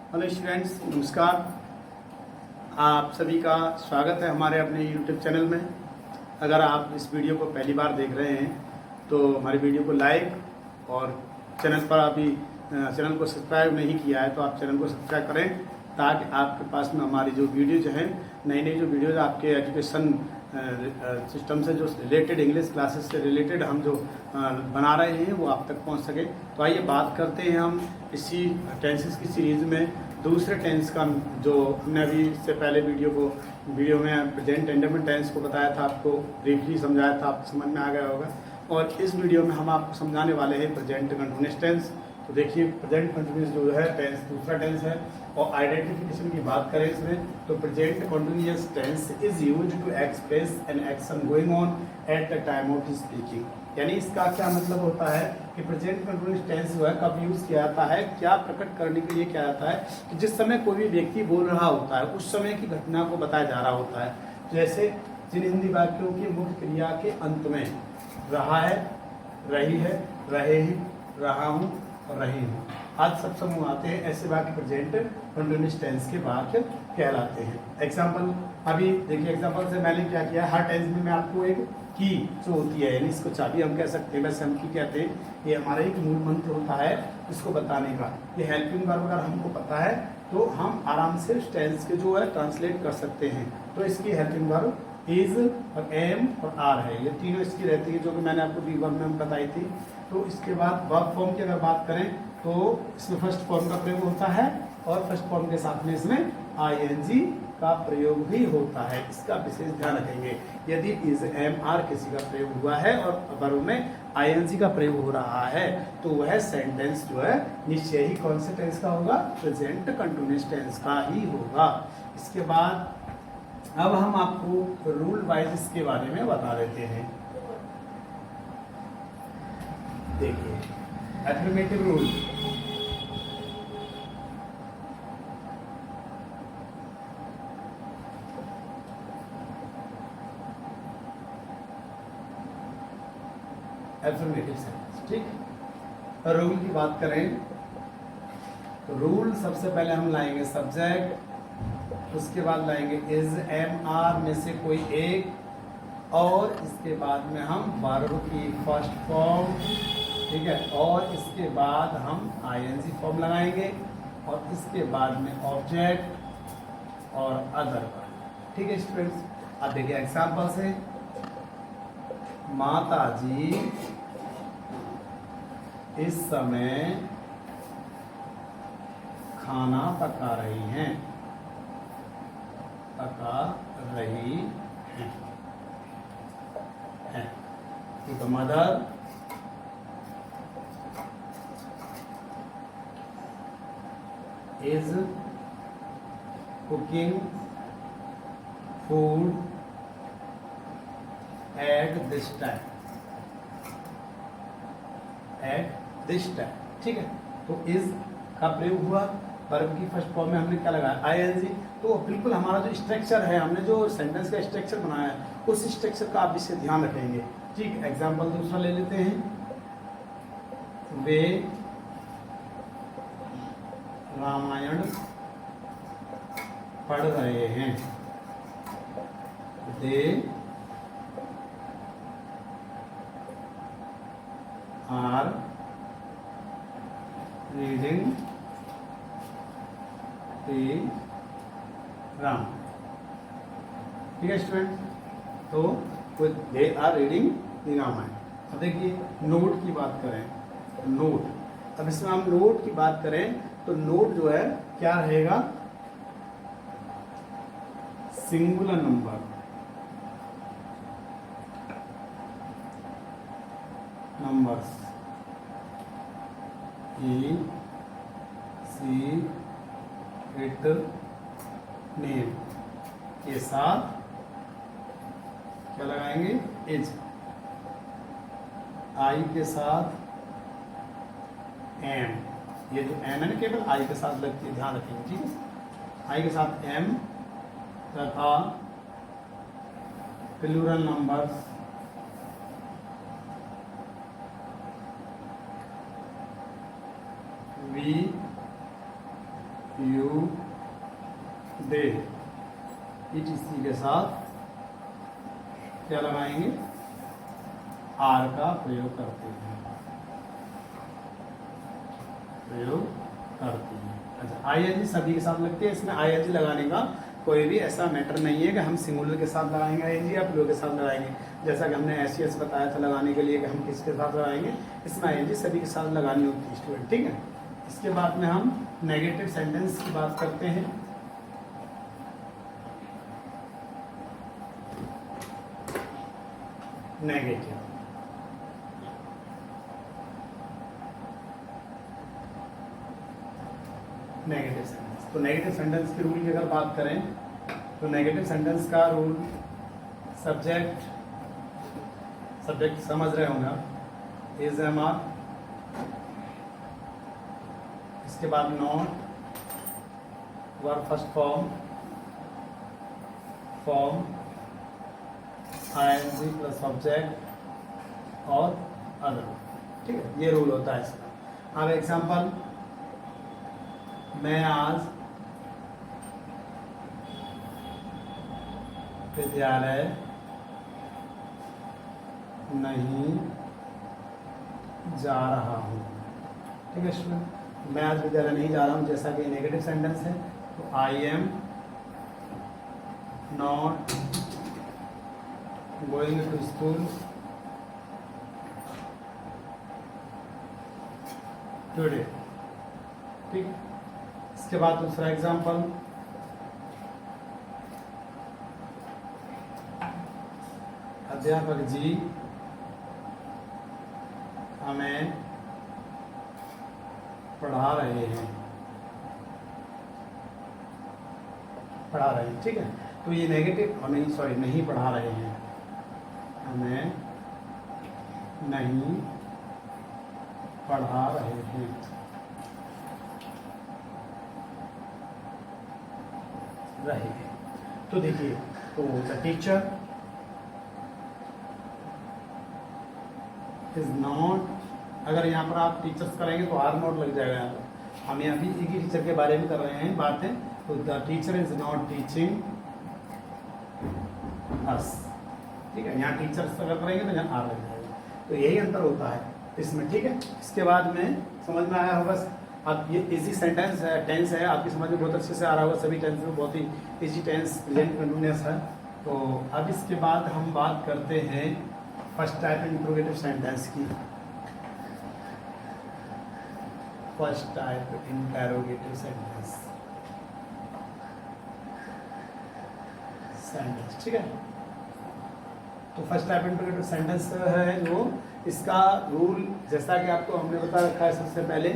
Hello students, नमस्कार। आप सभी का स्वागत है हमारे अपने यूट्यूब चैनल में। अगर आप इस वीडियो को पहली बार देख रहे हैं तो हमारे वीडियो को लाइक और चैनल पर अभी चैनल को सब्सक्राइब नहीं किया है तो आप चैनल को सब्सक्राइब करें, ताकि आपके पास में हमारी जो वीडियोज हैं, नई नई जो वीडियोज आपके एजुकेशन सिस्टम से जो रिलेटेड, इंग्लिश क्लासेस से रिलेटेड हम जो बना रहे हैं वो आप तक पहुंच सके। तो आइए बात करते हैं हम इसी टेंसेस की सीरीज़ में दूसरे टेंस का, जो हमने अभी इससे पहले वीडियो में प्रेजेंट इंडेफिनिट टेंस को बताया था, आपको ब्रीफली समझाया था, आपको समझ में आ गया होगा। और इस वीडियो में हम आपको समझाने वाले हैं प्रेजेंट कंटिन्यूअस टेंस। तो देखिए, प्रेजेंट कंटिन्यूअस जो है टेंस दूसरा टेंस है। और आइडेंटिफिकेशन की बात करें इसमें, तो present continuous tense is used to express an action going on at the time of speaking. यानी इसका क्या मतलब होता है कि प्रेजेंट कंटिन्यूअस टेंस जो है कब यूज किया जाता है, क्या प्रकट करने के लिए किया जाता है कि जिस समय कोई भी व्यक्ति बोल रहा होता है उस समय की घटना को बताया जा रहा होता है। जैसे जिन हिंदी वाक्यों की मुख्य क्रिया के अंत में रहा है, रही है, रहे हैं, रहा हूँ और रही हूँ आज सब समूह आते हैं, ऐसे वाक्य प्रेजेंट कंटिन्यूअस टेंस के वाक्य कहलाते हैं। एग्जाम्पल अभी देखिए, एग्जाम्पल से मैंने क्या किया, हर टेंस में मैं आपको एक की जो होती है, यानी इसको चाबी हम कह सकते हैं, वैसे हम की कहते हैं, ये हमारा एक मूल मंत्र होता है इसको बताने का। ये हेल्पिंग वर्ब अगर हमको पता है तो हम आराम से टेंस के जो है ट्रांसलेट कर सकते हैं। तो इसकी हेल्पिंग वर्ब इज और एम और आर है, ये तीनों इसकी रहती है, जो कि मैंने आपको वी वर्ब में बताई थी। तो इसके बाद वर्ब फॉर्म की अगर बात करें तो इसमें फर्स्ट फॉर्म का प्रयोग होता है और फर्स्ट फॉर्म के साथ में इसमें आईएनजी का प्रयोग भी होता है, इसका विशेष ध्यान रखेंगे। यदि इज एम आर किसी का प्रयोग हुआ है और वर्ब में आईएनजी का प्रयोग हो रहा है तो वह सेंटेंस जो है निश्चय ही कौन से टेंस का होगा, प्रेजेंट कंटिन्यूअस टेंस का ही होगा। इसके बाद अब हम आपको रूल वाइज इसके बारे में बता देते हैं। देखिए, एफर्मेटिव रूल, एफर्मेटिव सेंटेंस, ठीक। रूल की बात करें तो रूल सबसे पहले हम लाएंगे सब्जेक्ट, उसके बाद लाएंगे इज एम आर में से कोई एक, और इसके बाद में हम वर्ब की फर्स्ट फॉर्म, ठीक है, और इसके बाद हम आईएनजी फॉर्म लगाएंगे और इसके बाद में ऑब्जेक्ट और अदर वर्ब, ठीक है स्टूडेंट्स। अब देखिए एग्जांपल से, माता जी इस समय खाना पका रही हैं, पका रही हैं, तो mother is cooking food at this time, ठीक है। तो is का प्रयोग हुआ, वर्ब की फर्स्ट फॉर्म में हमने क्या लगाया, आईएनजी। तो बिल्कुल हमारा जो स्ट्रक्चर है, हमने जो सेंटेंस का स्ट्रक्चर बनाया है उस स्ट्रक्चर का आप इससे ध्यान रखेंगे, ठीक। एग्जाम्पल दूसरा ले लेते हैं, वे रामायण पढ़ रहे हैं, they are reading the Ram, ठीक है स्टूडेंट। तो they are reading the Ramayan. अब देखिए नोट की बात करें, नोट, अब इसमें हम नोट की बात करें तो नोट जो है क्या रहेगा, singular number, numbers, E see it name के साथ क्या लगाएंगे, एज, आई के साथ एम, ये जो एम है ना केवल आई के साथ लगती है, ध्यान रखेंगे, ठीक है। आई के साथ एम तथा plural numbers, we you they ETC के साथ क्या लगाएंगे, आर का प्रयोग करते हैं, अच्छा ING सभी के साथ लगती है। इसमें ING लगाने का कोई भी ऐसा मैटर नहीं है कि हम सिंगुलर के साथ लगाएंगे ING या प्लूरल के साथ लगाएंगे। जैसा कि हमने SES बताया था लगाने के लिए कि हम किसके साथ लगाएंगे, इसमें ING सभी के साथ लगानी होती है स्टूडेंट, ठीक है। इसके बाद में हम नेगेटिव सेंटेंस की बात करते हैं। नेगेटिव सेंटेंस, तो नेगेटिव सेंटेंस के रूल की अगर बात करें तो नेगेटिव सेंटेंस का रूल सब्जेक्ट समझ रहे होंगे आप, इज एम आर, इसके बाद not, verb first form ING plus object और अदर, ठीक है, ये रूल होता है इसका। अब एग्जांपल, मैं आज विद्यालय नहीं जा रहा हूँ, ठीक है स्टूडेंट, मैं आज विद्यालय नहीं जा रहा हूँ, जैसा कि नेगेटिव सेंटेंस है तो I am not going to school today, ठीक। इसके बाद दूसरा एग्जांपल, अध्यापक जी हमें पढ़ा रहे हैं, ठीक है। तो ये नेगेटिव, हमें नहीं पढ़ा रहे हैं, हमें नहीं पढ़ा रहे हैं, तो देखिए, तो द टीचर इज नॉट, अगर यहाँ पर आप टीचर्स करेंगे तो आर नॉट लग जाएगा यहाँ पर, हम यहाँ भी एक ही टीचर के बारे में कर रहे हैं बातें, तो the teacher is not teaching us, ठीक है। यहाँ टीचर्स अगर करेंगे तो यहाँ आर लग जाएगा, तो यही अंतर होता है इसमें, ठीक है। इसके बाद में समझ में आया होगा, अब ये इजी सेंटेंस है, टेंस है, आपकी समझ में बहुत अच्छे से आ रहा होगा, सभी टेंस में बहुत ही इजी टेंस प्रेजेंट कंटिन्यूअस है। तो अब इसके बाद हम बात करते हैं फर्स्ट टाइप इंट्रोगेटिव सेंटेंस की। फर्स्ट टाइप इंटरोगेटिव सेंटेंस, ठीक है। तो फर्स्ट टाइप इंटरोगेटिव सेंटेंस है जो, इसका रूल जैसा कि आपको हमने बता रखा है सबसे पहले,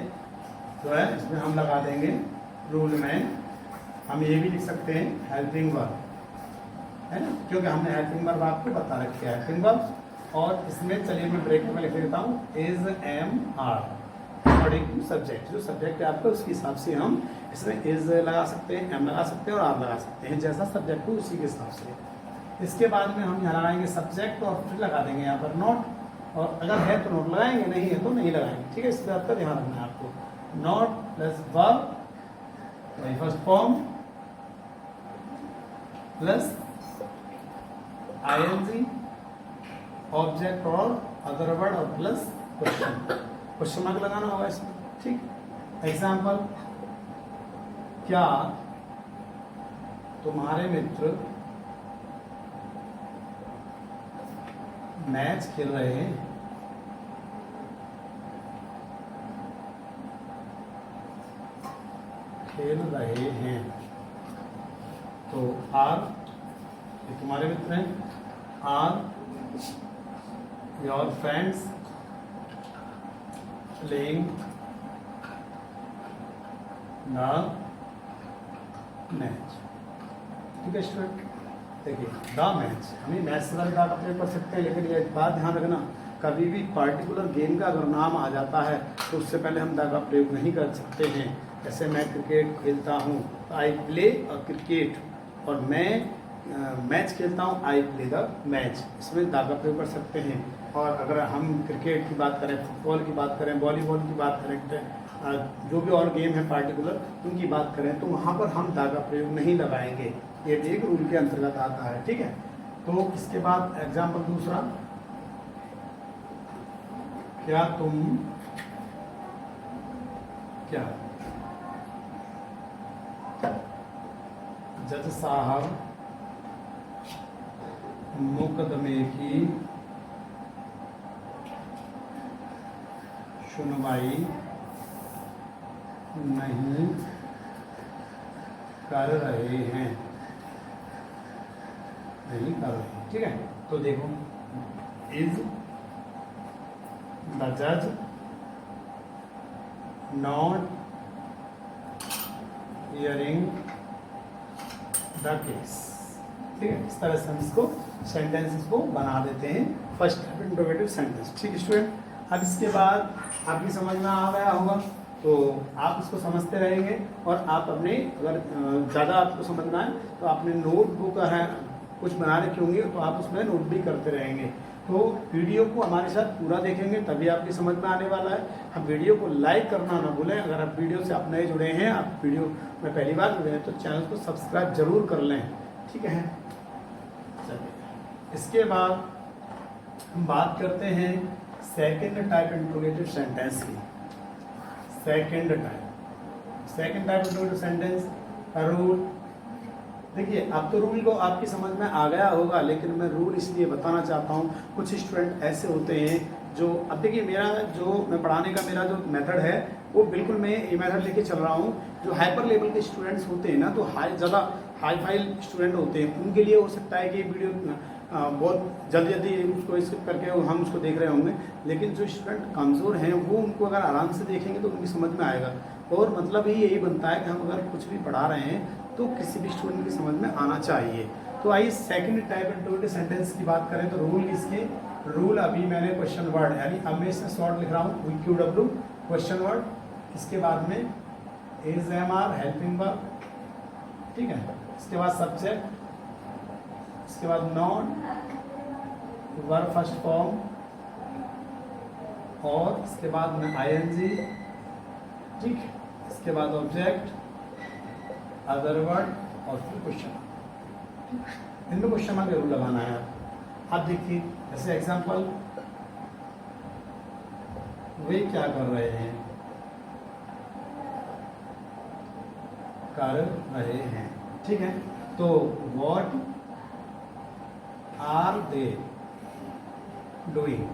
जो है इसमें हम लगा देंगे रूल में, हम ये भी लिख सकते हैं हेल्पिंग वर्ब, है ना, क्योंकि हमने हेल्पिंग वर्ब आपको बता रखे है हेल्पिंग वर्ब। और इसमें चलिए मैं ब्रेक में लिख देता हूँ is am are according to subject, जो सब्जेक्ट है आपका उसके हिसाब से हम इसमें इज लगा सकते हैं, एम लगा सकते हैं और आर लगा सकते हैं, जैसा सब्जेक्ट हो उसी के हिसाब से। इसके बाद में हम यहाँ लगाएंगे सब्जेक्ट और फिर लगा देंगे यहाँ पर नॉट, और अगर है तो नोट लगाएंगे, नहीं है तो नहीं लगाएंगे, ठीक है। इस बात का ध्यान रखना है आपको, not plus verb first form plus ING object और अदर वर्ड और प्लस क्वेश्चन मार्क लगाना होगा इसमें, ठीक। एग्जाम्पल, क्या तुम्हारे मित्र मैच खेल रहे हैं? तो आर, ये तुम्हारे मित्र हैं, are your friends playing the match, ठीक है स्टूडेंट। देखिए द मैच, हमें मैच से ज़्यादा का प्रयोग कर सकते हैं, लेकिन ये बात ध्यान रखना, कभी भी पार्टिकुलर गेम का अगर नाम आ जाता है तो उससे पहले हम द का प्रयोग नहीं कर सकते हैं। जैसे मैं क्रिकेट खेलता हूँ तो आई प्ले अ क्रिकेट, और मैं मैच खेलता हूँ आई प्ले द मैच, इसमें द का प्रयोग कर सकते हैं। और अगर हम क्रिकेट की बात करें, फुटबॉल की बात करें, वॉलीबॉल की बात करें, जो भी और गेम है पार्टिकुलर उनकी बात करें तो वहाँ पर हम दा का प्रयोग नहीं लगाएंगे, ये भी एक रूल के अंतर्गत आता है, ठीक है। तो इसके बाद एग्जाम्पल दूसरा, क्या तुम क्या जज साहब मुकदमे की सुनवाई नहीं कर रहे हैं, नहीं कर रहे हैं, ठीक है। तो देखो, इज द जज नॉट हियरिंग द केस, ठीक है। इस तरह से हम इसको सेंटेंसेस को बना देते हैं, फर्स्ट इंट्रोगेटिव सेंटेंस, ठीक है स्टूडेंट। अब इसके बाद आपकी समझ में आ गया होगा तो आप इसको समझते रहेंगे, और आप अपने अगर ज़्यादा आपको समझना है तो आपने नोटबुक है कुछ बना रखे होंगे तो आप उसमें नोट भी करते रहेंगे। तो वीडियो को हमारे साथ पूरा देखेंगे तभी आपकी समझ में आने वाला है। हम वीडियो को लाइक करना ना भूलें। अगर आप वीडियो से आप नए जुड़े हैं, आप वीडियो में पहली बार जुड़े हैं तो चैनल को सब्सक्राइब जरूर कर लें, ठीक है। चलिए, इसके बाद हम बात करते हैं सेकेंड टाइप इंट्रोगेटिव सेंटेंस की। सेकेंड टाइप इंट्रोगेटिव सेंटेंस का रूल देखिए। अब तो रूल को आपकी समझ में आ गया होगा, लेकिन मैं रूल इसलिए बताना चाहता हूँ। कुछ स्टूडेंट ऐसे होते हैं जो, अब देखिए मेरा जो मैं पढ़ाने का मेरा जो मेथड है वो बिल्कुल मैं ये मेथड लेके चल रहा हूँ। जो हाइपर लेवल के स्टूडेंट्स होते हैं ना, तो ज़्यादा हाई फाई स्टूडेंट होते हैं, उनके लिए हो सकता है कि वीडियो बहुत जल्दी उसको स्किप करके हम उसको देख रहे होंगे, लेकिन जो स्टूडेंट कमज़ोर हैं वो उनको अगर आराम से देखेंगे तो उनकी समझ में आएगा। और मतलब ही यही बनता है कि हम अगर कुछ भी पढ़ा रहे हैं तो किसी भी स्टूडेंट की समझ में आना चाहिए। तो आइए सेकंड टाइप इंट्रोगेटिव सेंटेंस की बात करें तो रूल इसके, रूल अभी मैंने क्वेश्चन वर्ड, यानी अब मैं इसमें शॉर्ट लिख रहा हूँ QW क्वेश्चन वर्ड, इसके बाद में is am are helping verb, ठीक है। इसके बाद सब्जेक्ट, इसके बाद नॉन वर्ब फर्स्ट फॉर्म, और इसके बाद में ING, ठीक है। इसके बाद ऑब्जेक्ट, अदर वर्ड और फिर क्वेश्चन। इनमें क्वेश्चन मार्क जरूर लगाना है। आप देखिए, जैसे एग्जांपल, वे क्या कर रहे हैं, कर रहे हैं, ठीक है। तो व्हाट आर दे डूइंग,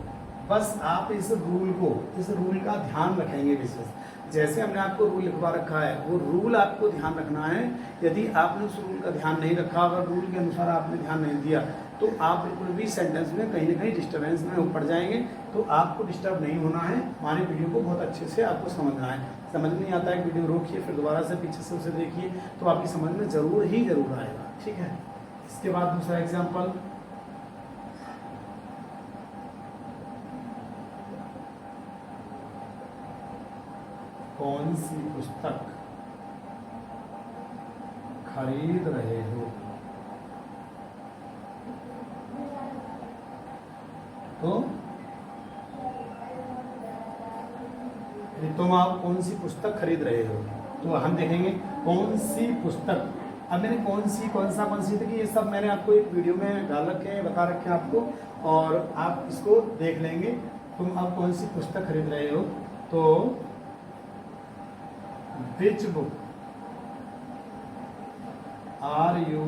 बस आप इस रूल का ध्यान रखेंगे विशेष। जैसे हमने आपको रूल लिखवा रखा है वो रूल आपको ध्यान रखना है। यदि आपने उस रूल का ध्यान नहीं रखा, अगर रूल के अनुसार आपने ध्यान नहीं दिया तो आप बिल्कुल भी सेंटेंस में कहीं ना कहीं डिस्टर्बेंस में पड़ जाएंगे। तो आपको डिस्टर्ब नहीं होना है, हमारे वीडियो को बहुत अच्छे से आपको समझना है। समझ नहीं आता है वीडियो रोकिए, फिर दोबारा से पीछे से उसे देखिए, तो आपकी समझ में जरूर आएगा, ठीक है। इसके बाद दूसरा एग्जाम्पल, कौन सी पुस्तक खरीद रहे हो, तो तुम आप कौन सी पुस्तक खरीद रहे हो, तो हम देखेंगे कौन सी पुस्तक। अब मैंने कौन सी थी, ये सब मैंने आपको एक वीडियो में डाल रखे हैं, बता रखे हैं आपको, और आप इसको देख लेंगे। तुम अब कौन सी पुस्तक खरीद रहे हो, तो which book are you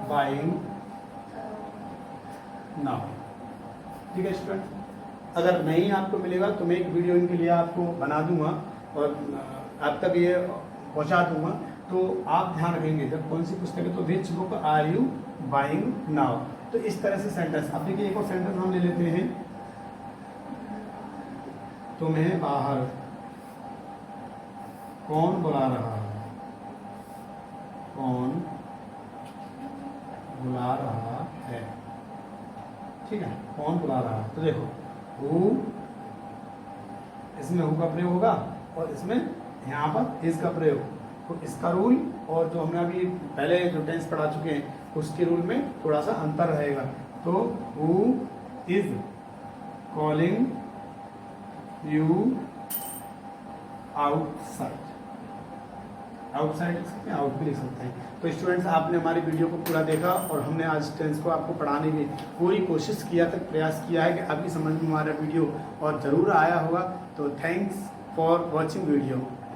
buying now, ठीक है स्टूडेंट। अगर नहीं आपको मिलेगा तो मैं एक वीडियो इनके लिए आपको बना दूंगा और आप तक ये पहुंचा दूंगा, तो आप ध्यान रखेंगे जब कौन सी पुस्तक है तो which book are you buying now। तो इस तरह से सेंटेंस। अब देखिए एक और सेंटेंस हम ले लेते हैं, तुम्हें बाहर कौन बुला रहा है, कौन बुला रहा है, ठीक है, कौन बुला रहा है। तो देखो हु, इसमें हु का प्रयोग होगा और इसमें यहाँ पर इज का प्रयोग। तो इसका रूल और जो हमने अभी पहले जो टेंस पढ़ा चुके हैं उसके रूल में थोड़ा सा अंतर रहेगा। तो who is calling you outside, outside लिख सकते हैं, आउट भी लिख सकते हैं। तो स्टूडेंट्स, आपने हमारी वीडियो को पूरा देखा और हमने आज टेंस को आपको पढ़ाने की पूरी कोशिश किया तक प्रयास किया है कि आपकी समझ में हमारा वीडियो और ज़रूर आया होगा। तो थैंक्स फॉर वॉचिंग वीडियो।